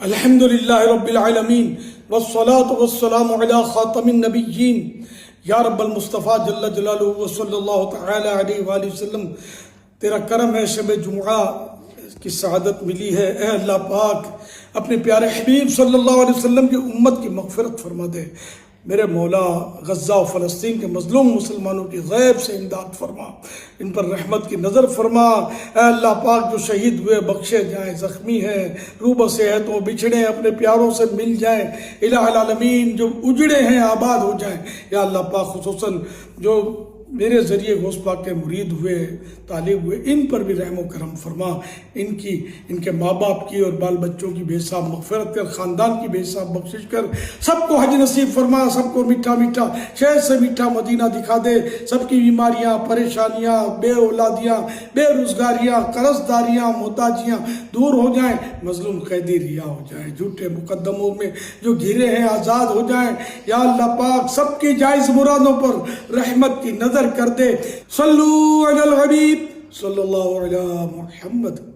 الحمدللہ رب العالمین والصلاة والسلام علی خاتم النبیین یا رب المصطفیٰ جل جلالہ وصلی اللہ تعالی علیہ وآلہ وسلم۔ تیرا کرم ہے شب جمعہ کی سعادت ملی ہے، اے اللہ پاک اپنے پیارے حبیب صلی اللہ علیہ وسلم کی امت کی مغفرت فرما دے۔ میرے مولا غزہ و فلسطین کے مظلوم مسلمانوں کی غیب سے امداد فرما، ان پر رحمت کی نظر فرما۔ اے اللہ پاک جو شہید ہوئے بخشے جائیں، زخمی ہیں روح بصیحت و بچھڑے اپنے پیاروں سے مل جائیں، الہ العالمین جو اجڑے ہیں آباد ہو جائیں۔ یا اللہ پاک خصوصاً جو میرے ذریعے غوث پاک کے مرید ہوئے، طالب ہوئے، ان پر بھی رحم و کرم فرما، ان کے ماں باپ کی اور بال بچوں کی بے حساب مغفرت کر، خاندان کی بے حساب بخشش کر، سب کو حج نصیب فرما، سب کو میٹھا میٹھا شہد سے میٹھا مدینہ دکھا دے، سب کی بیماریاں، پریشانیاں، بے اولادیاں، بے روزگاریاں، قرض داریاں، محتاجیاں دور ہو جائیں، مظلوم قیدی رہا ہو جائیں، جھوٹے مقدموں میں جو گھرے ہیں آزاد ہو جائیں۔ یا اللہ پاک سب کی جائز مرادوں پر رحمت کی نظر کر دے۔ صلو علی الحبیب صلی اللہ علی محمد۔